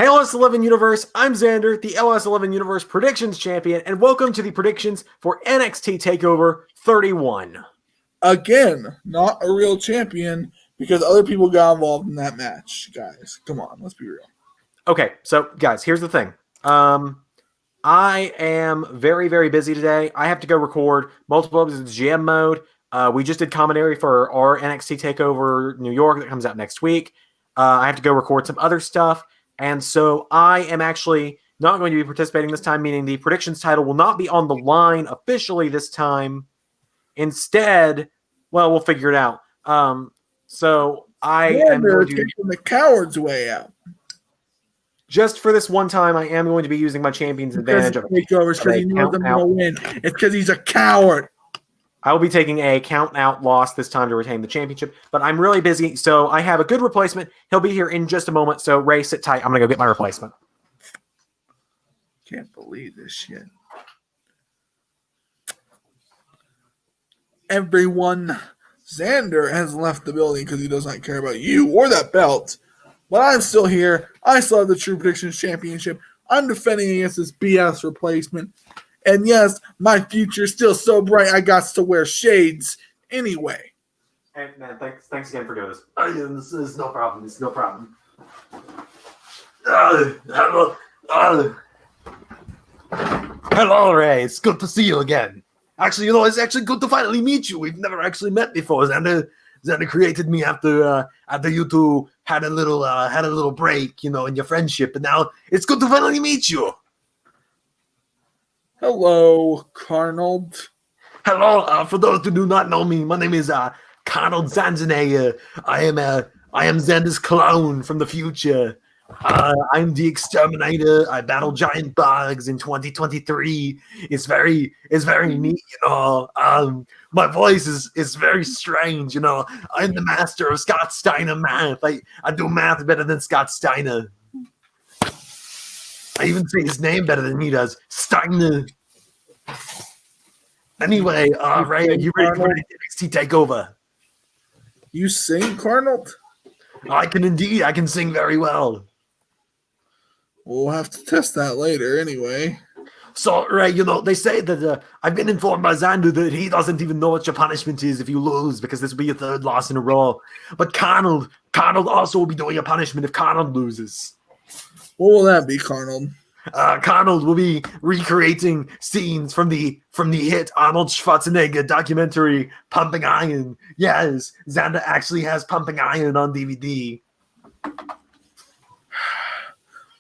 Hey LS11 Universe, I'm Zander, the LS11 Universe Predictions Champion, and welcome to the predictions for NXT Takeover 31. Again, not a real champion because other people got involved in that match, guys. Come on, let's be real. Okay, so guys, here's the thing. I am very, very busy today. I have to go record multiple episodes of GM mode. We just did commentary for our NXT Takeover New York that comes out next week. I have to go record some other stuff. And so I am actually not going to be participating this time, meaning the predictions title will not be on the line officially this time. Instead, well, we'll figure it out. So I am going to taking the coward's way out. Just for this one time, I am going to be using my champion's advantage of takeovers because he knows I'm going to win. It's because he's a coward. I will be taking a count-out loss this time to retain the championship, but I'm really busy, so I have a good replacement. He'll be here in just a moment, so Ray, sit tight. I'm going to go get my replacement. Can't believe this shit. Everyone, Zander has left the building because he does not care about you or that belt. But I'm still here. I still have the True Predictions Championship. I'm defending against this BS replacement. And yes, my future is still so bright, I got to wear shades anyway. Hey, man, thanks again for doing this. This is no problem. It's no problem. Hello, Ray. It's good to see you again. Actually, it's actually good to finally meet you. We've never actually met before. Zander created me after you two had a little break, in your friendship, and now it's good to finally meet you. Hello, Carnold. Hello, for those who do not know me, my name is Carnold Zandzenegger. I am Zander's clone from the future. I'm the exterminator. I battle giant bugs in 2023. It's very neat, my voice is very strange, I'm the master of Scott Steiner math. I do math better than Scott Steiner. I even say his name better than he does. Steiner. Anyway, Ray, are you ready for the NXT Takeover? You sing, Carnold? I can indeed. I can sing very well. We'll have to test that later anyway. So, Ray, they say that I've been informed by Zander that he doesn't even know what your punishment is if you lose, because this will be your third loss in a row. But Carnold also will be doing a punishment if Carnold loses. What will that be, Carnold? Carnold will be recreating scenes from the hit Arnold Schwarzenegger documentary Pumping Iron. Yes, Zander actually has Pumping Iron on DVD.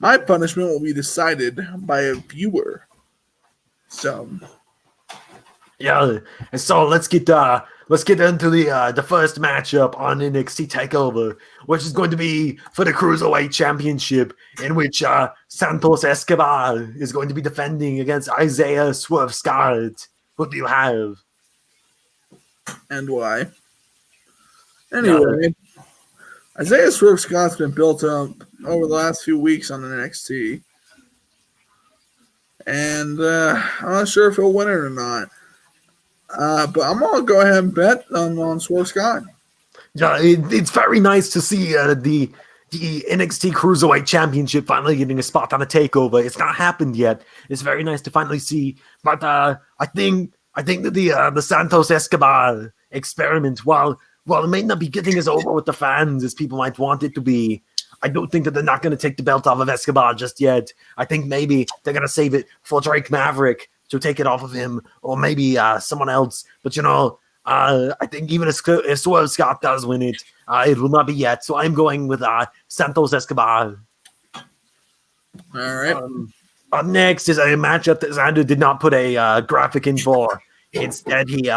My punishment will be decided by a viewer. So, yeah, and so let's get into the first matchup on NXT Takeover, which is going to be for the Cruiserweight Championship, in which Santos Escobar is going to be defending against Isaiah Swerve Scott. What do you have? And why? Anyway, Isaiah Swerve Scott's been built up over the last few weeks on NXT. And I'm not sure if he'll win it or not. But I'm going to go ahead and bet on Swerve Scott. Yeah, it's very nice to see the NXT Cruiserweight Championship finally getting a spot on a takeover. It's not happened yet. It's very nice to finally see. But I think that the Santos Escobar experiment, while it may not be getting as over with the fans as people might want it to be, I don't think that they're not going to take the belt off of Escobar just yet. I think maybe they're going to save it for Drake Maverick to take it off of him, or maybe someone else. But, I think even if Swerve Scott does win it, it will not be yet. So I'm going with Santos Escobar. All right. Up next is a matchup that Zander did not put a graphic in for. Instead, he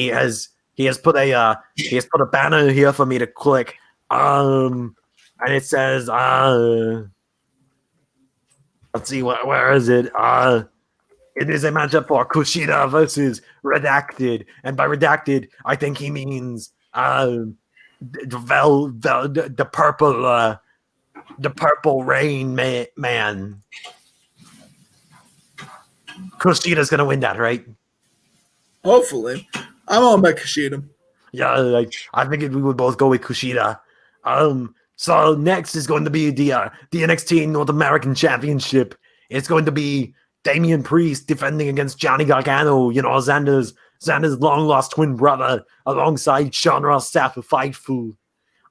has put a banner here for me to click. And it says, let's see, where is it? It is a matchup for Kushida versus Redacted. And by Redacted, I think he means the purple rain man. Kushida's going to win that, right? Hopefully. I'm on bet Kushida. Yeah, I think we would both go with Kushida. So next is going to be the NXT North American Championship. It's going to be Damian Priest defending against Johnny Gargano, Zander's long lost twin brother, alongside Sean Ross Sapp of Fightful.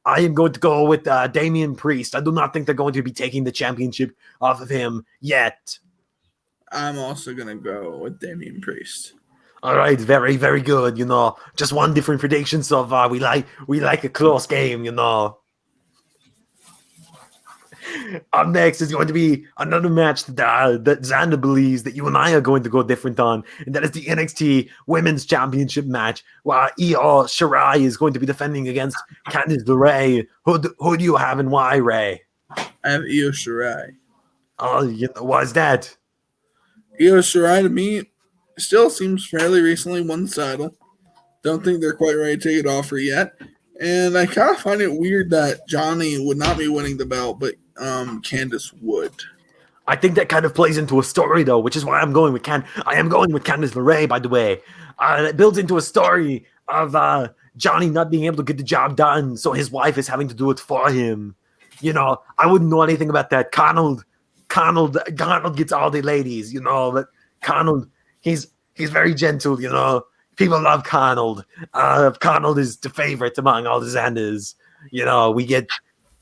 I am going to go with Damian Priest. I do not think they're going to be taking the championship off of him yet. I'm also going to go with Damian Priest. All right, very, very good. Just one different prediction so far. We like a close game. Up next is going to be another match that Zander believes that you and I are going to go different on, and that is the NXT Women's Championship match, where Io Shirai is going to be defending against Candice LeRae. Who do you have and why, Ray? I have Io Shirai. Oh, why is that? Io Shirai, to me, still seems fairly recently won the title. Don't think they're quite ready to take it off her yet. And I kind of find it weird that Johnny would not be winning the belt, but Candice would. I think that kind of plays into a story, though, which is why I'm going with I am going with Candice LeRae, by the way. It builds into a story of Johnny not being able to get the job done, so his wife is having to do it for him. I wouldn't know anything about that. Carnold gets all the ladies, but Carnold, he's very gentle, People love Carnold. Carnold is the favorite among all the Zanders. We get,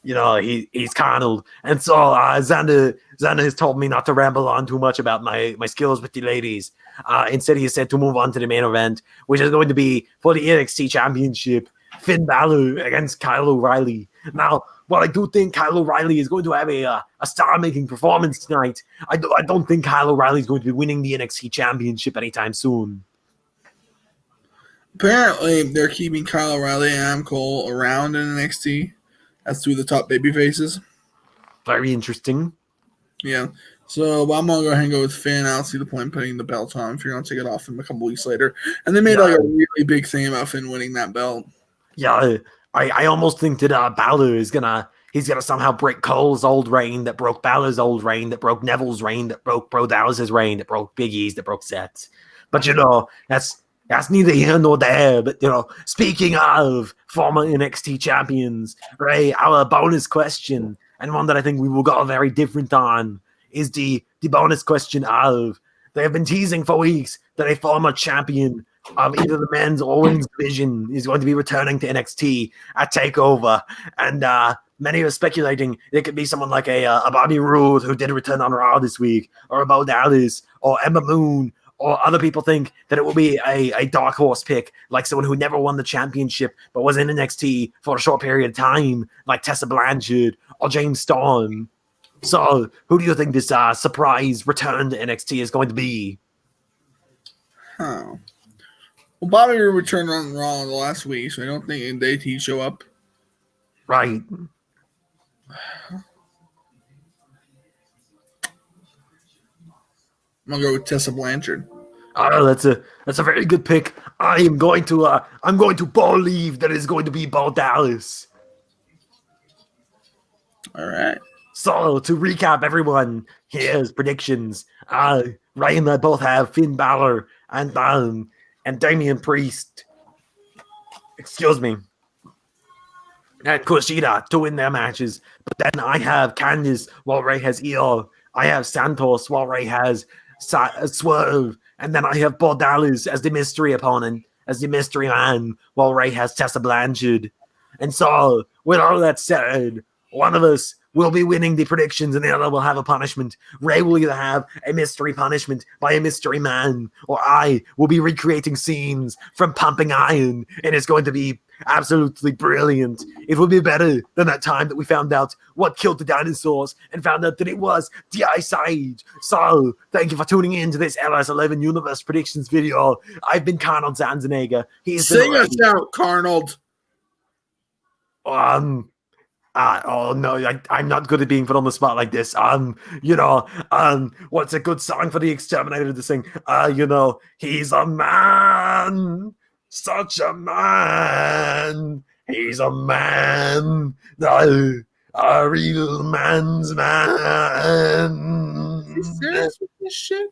he's Carnold. And so Zander has told me not to ramble on too much about my skills with the ladies. Instead, he said to move on to the main event, which is going to be for the NXT Championship, Finn Balor against Kyle O'Reilly. Now, while I do think Kyle O'Reilly is going to have a star-making performance tonight, I don't think Kyle O'Reilly is going to be winning the NXT Championship anytime soon. Apparently, they're keeping Kyle O'Reilly and Adam Cole around in NXT as two of the top baby faces. Very interesting. Yeah. So I'm going to go ahead and go with Finn. I don't see the point in putting the belt on if you're going to take it off him a couple weeks later. And they made a really big thing about Finn winning that belt. Yeah, I almost think that Balor is he's gonna somehow break Cole's old reign, that broke Balor's old reign, that broke Neville's reign, that broke Bro Dallas's reign, that broke Big E's, that broke Seth's. But that's neither here nor there. But speaking of former NXT champions, Ray, our bonus question, and one that I think we will go very different on, is the bonus question of, they have been teasing for weeks that a former champion of either the men's or women's division is going to be returning to NXT at TakeOver. And many are speculating it could be someone like a Bobby Roode, who did a return on Raw this week, or a Bo Dallas, or Ember Moon, or other people think that it will be a dark horse pick, like someone who never won the championship but was in NXT for a short period of time, like Tessa Blanchard or James Storm. So who do you think this surprise return to NXT is going to be? Well, Bobby returned on Raw the last week, so I don't think in day he'd show up. Right. I'm gonna go with Tessa Blanchard. Oh, that's a very good pick. I'm going to believe that it's going to be Bo Dallas. All right. So to recap, everyone, here's predictions. Ryan and I both have Finn Balor and Damian Priest. Excuse me. And Kushida to win their matches. But then I have Candice while Ray has Io. I have Santos while Ray has Swerve. And then I have Bo Dallas as the mystery opponent, as the mystery man, while Ray has Tessa Blanchard. And so, with all that said, one of us will be winning the predictions and the other will have a punishment. Ray will either have a mystery punishment by a mystery man, or I will be recreating scenes from Pumping Iron, and it's going to be absolutely brilliant. It will be better than that time that we found out what killed the dinosaurs and found out that it was the Ice Age. So, thank you for tuning in to this LS11 Universe Predictions video. I've been Carnold Zandzenegger. Sing us out, Carnold. Oh no, I'm not good at being put on the spot like this. What's a good song for the Exterminator to sing? He's a man, such a man. He's a man, a real man's man. Is he serious with this shit?